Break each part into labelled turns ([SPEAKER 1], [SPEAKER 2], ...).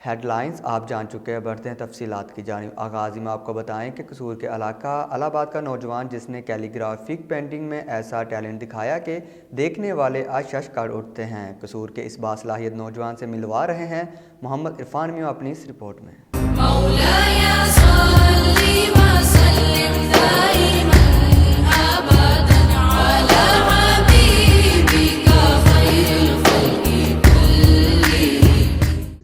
[SPEAKER 1] Head lines آپ جان چکے ہیں، بڑھتے ہیں تفصیلات کی جانب۔ آغاز میں آپ کو بتائیں کہ قصور کے علاقہ الہ آباد کا نوجوان جس نے کیلی گرافک پینٹنگ میں ایسا ٹیلنٹ دکھایا کہ دیکھنے والے اشش کر اٹھتے ہیں۔ قصور کے اس باصلاحیت نوجوان سے ملوا رہے ہیں محمد عرفان میو اپنی اس رپورٹ میں۔
[SPEAKER 2] مولاي صل وسلم دائما ابدا على حبيبك خير الخلق كلهم۔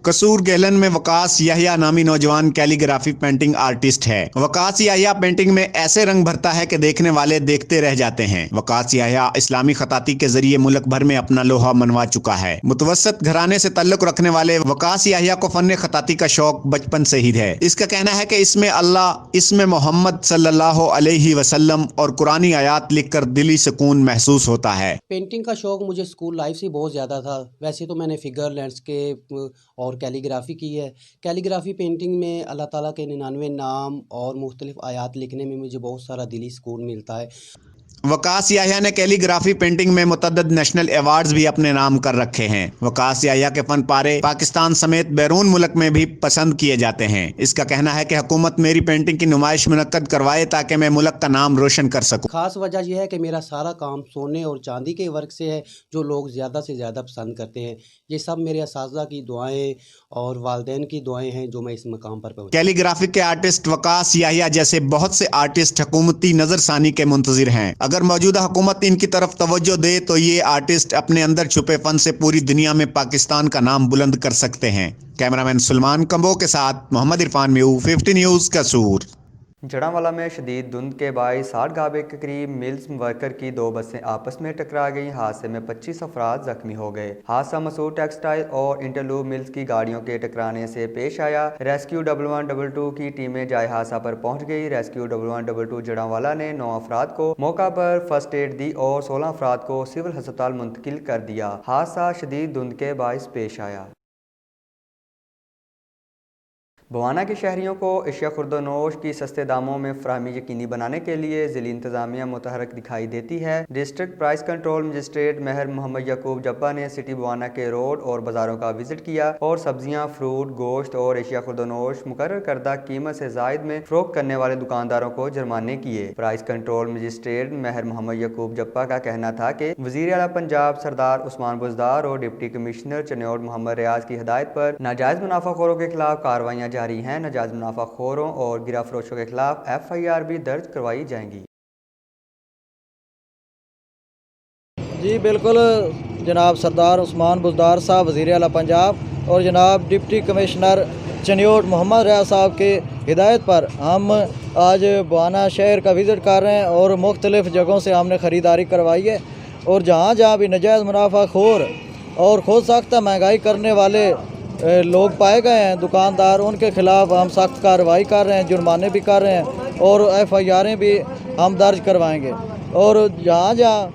[SPEAKER 3] قصور گیلن میں وقاص یحییٰ نامی نوجوان کیلی گرافی پینٹنگ آرٹسٹ ہے۔ وقاص یحییٰ پینٹنگ میں ایسے رنگ بھرتا ہے کہ دیکھنے والے دیکھتے رہ جاتے ہیں۔ وقاص یحییٰ اسلامی خطاطی کے ذریعے ملک بھر میں اپنا لوہا منوا چکا ہے۔ متوسط گھرانے سے تعلق رکھنے والے وقاص یحییٰ کو فن خطاطی کا شوق بچپن سے ہی ہے۔ اس کا کہنا ہے کہ اس میں اللہ، اس میں محمد صلی اللہ علیہ وسلم اور قرآنی آیات لکھ کر دلی سکون محسوس ہوتا ہے۔
[SPEAKER 4] پینٹنگ کا شوق مجھے اسکول لائف سے بہت زیادہ تھا۔ ویسے تو میں نے فگر، لینڈسکیپ اور کیلی گرافی کی ہے۔ کیلی گرافی پینٹنگ میں اللہ تعالیٰ کے 99 نام اور مختلف آیات لکھنے میں مجھے بہت سارا دلی سکون ملتا ہے۔
[SPEAKER 3] وقاص یحییٰ نے کیلی گرافی پینٹنگ میں متعدد نیشنل ایوارڈز بھی اپنے نام کر رکھے ہیں۔ وقاص یحییٰ کے فن پارے پاکستان سمیت بیرون ملک میں بھی پسند کیے جاتے ہیں۔ اس کا کہنا ہے کہ حکومت میری پینٹنگ کی نمائش منعقد کروائے تاکہ میں ملک کا نام روشن کر سکوں۔
[SPEAKER 4] خاص وجہ یہ ہے کہ میرا سارا کام سونے اور چاندی کے ورک سے ہے، جو لوگ زیادہ سے زیادہ پسند کرتے ہیں۔ یہ سب میرے اساتذہ کی دعائیں اور والدین کی دعائیں ہیں جو میں اس مقام پر پہنچا۔
[SPEAKER 3] کیلی گرافک کے آرٹسٹ وقاص یحییٰ جیسے بہت سے آرٹسٹ حکومتی نظر ثانی کے منتظر ہیں۔ اگر موجودہ حکومت ان کی طرف توجہ دے تو یہ آرٹسٹ اپنے اندر چھپے فن سے پوری دنیا میں پاکستان کا نام بلند کر سکتے ہیں۔ کیمرامین سلمان کمبو کے ساتھ محمد عرفان میو، 50 نیوز قصور۔
[SPEAKER 1] جڑانوالہ میں شدید دھند کے باعث 60 گابے کے قریب ملز ورکر کی 2 بسیں آپس میں ٹکرا گئیں۔ حادثے میں 25 افراد زخمی ہو گئے۔ حادثہ مسعود ٹیکسٹائل اور انٹرلوب ملز کی گاڑیوں کے ٹکرانے سے پیش آیا۔ ریسکیو 1122 کی ٹیمیں جائے حادثہ پر پہنچ گئی۔ ریسکیو 1122 جڑانوالہ نے 9 افراد کو موقع پر فرسٹ ایڈ دی اور 16 افراد کو سول ہسپتال منتقل کر دیا۔ حادثہ شدید دھند کے باعث پیش آیا۔ بوانا کے شہریوں کو اشیاء خورد و نوش کی سستے داموں میں فراہمی یقینی بنانے کے لیے ضلعی انتظامیہ متحرک دکھائی دیتی ہے۔ ڈسٹرکٹ پرائس کنٹرول مجسٹریٹ مہر محمد یعقوب جبا نے سٹی بوانا کے روڈ اور بازاروں کا وزٹ کیا اور سبزیاں، فروٹ، گوشت اور اشیاء خورد و نوش مقرر کردہ قیمت سے زائد میں فروخت کرنے والے دکانداروں کو جرمانے کیے۔ پرائس کنٹرول مجسٹریٹ مہر محمد یعقوب جبا کا کہنا تھا کہ وزیر اعلیٰ پنجاب سردار عثمان بزدار اور ڈپٹی کمشنر چنیوٹ محمد ریاض کی ہدایت پر ناجائز منافع خوروں کے خلاف کارروائیاں جاری ہیں۔ ناجائز منافع خوروں اور گرہ فروشوں کے خلاف FIR بھی درج کروائی جائیں گی۔
[SPEAKER 5] جی بالکل، جناب سردار عثمان بزدار صاحب وزیر اعلیٰ پنجاب اور جناب ڈپٹی کمشنر چنیوٹ محمد ریاض صاحب کی ہدایت پر ہم آج بوانا شہر کا وزٹ کر رہے ہیں اور مختلف جگہوں سے ہم نے خریداری کروائی ہے، اور جہاں جہاں بھی ناجائز منافع خور اور خود ساختہ مہنگائی کرنے والے لوگ پائے گئے ہیں دکاندار، ان کے خلاف ہم سخت کارروائی کر رہے ہیں، جرمانے بھی کر رہے ہیں اور FIRیں بھی ہم درج کروائیں گے، اور جہاں جہاں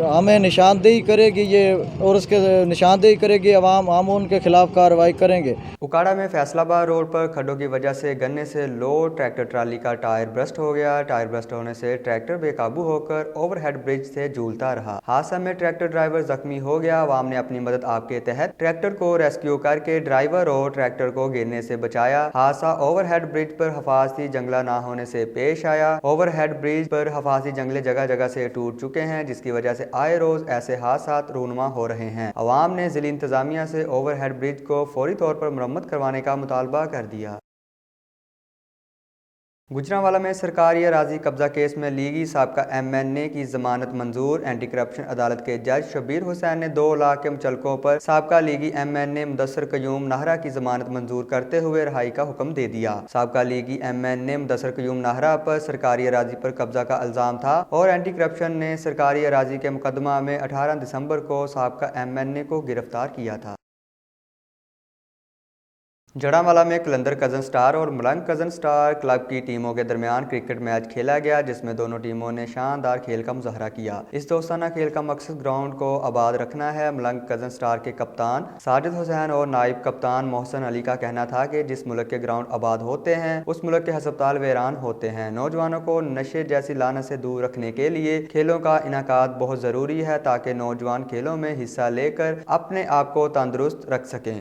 [SPEAKER 5] ہمیں نشاندہی کرے گی یہ اور اس کے نشاندہی کرے گی عوام، ہم ان کے خلاف کارروائی کریں گے۔
[SPEAKER 1] اکاڑا میں فیصل آباد روڈ پر کھڈوں کی وجہ سے گنے سے لوڈ ٹریکٹر ٹرالی کا ٹائر برسٹ ہو گیا۔ ٹائر برسٹ ہونے سے ٹریکٹر بے قابو ہو کر اوور ہیڈ برج سے جھولتا رہا۔ حادثہ میں ٹریکٹر ڈرائیور زخمی ہو گیا۔ عوام نے اپنی مدد آپ کے تحت ٹریکٹر کو ریسکیو کر کے ڈرائیور اور ٹریکٹر کو گرنے سے بچایا۔ حادثہ اوور ہیڈ برج پر حفاظتی جنگلہ نہ ہونے سے پیش آیا۔ اوور ہیڈ برج پر حفاظتی جنگلے جگہ جگہ سے ٹوٹ چکے ہیں، جس کی وجہ سے آئے روز ایسے حادثات رونما ہو رہے ہیں۔ عوام نے ضلعی انتظامیہ سے اوور ہیڈ برج کو فوری طور پر مرمت کروانے کا مطالبہ کر دیا۔ گجرانوالہ میں سرکاری اراضی قبضہ کیس میں لیگی سابقہ MNA کی ضمانت منظور۔ اینٹی کرپشن عدالت کے جج شبیر حسین نے 2 لاکھ کے مچلقوں پر سابقہ لیگی MNA مدثر قیوم نہرہ کی ضمانت منظور کرتے ہوئے رہائی کا حکم دے دیا۔ سابقہ لیگی MNA مدثر قیوم نہرہ پر سرکاری اراضی پر قبضہ کا الزام تھا اور اینٹی کرپشن نے سرکاری اراضی کے مقدمہ میں 18 دسمبر کو سابقہ MNA کو گرفتار کیا تھا۔ جڑانوالہ میں کلندر کزن سٹار اور ملنگ کزن سٹار کلب کی ٹیموں کے درمیان کرکٹ میچ کھیلا گیا، جس میں دونوں ٹیموں نے شاندار کھیل کا مظاہرہ کیا۔ اس دوستانہ کھیل کا مقصد گراؤنڈ کو آباد رکھنا ہے۔ ملنگ کزن سٹار کے کپتان ساجد حسین اور نائب کپتان محسن علی کا کہنا تھا کہ جس ملک کے گراؤنڈ آباد ہوتے ہیں اس ملک کے ہسپتال ویران ہوتے ہیں۔ نوجوانوں کو نشے جیسی لعنت سے دور رکھنے کے لیے کھیلوں کا انعقاد بہت ضروری ہے تاکہ نوجوان کھیلوں میں حصہ لے کر اپنے آپ کو تندرست رکھ سکیں۔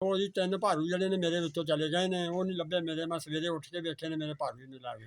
[SPEAKER 6] ਉਹ ਜੀ 3 ਭਾਰੂ ਜਿਹੜੇ ਨੇ ਮੇਰੇ ਵਿੱਚੋਂ ਚਲੇ ਗਏ ਨੇ, ਉਹ ਨਹੀਂ ਲੱਭੇ ਮੇਰੇ। ਮੈਂ ਸਵੇਰੇ ਉੱਠ ਕੇ ਵੇਖੇ ਨੇ, ਮੇਰੇ ਭਾਰੂ ਹੀ ਨਹੀਂ ਲੱਗੇ।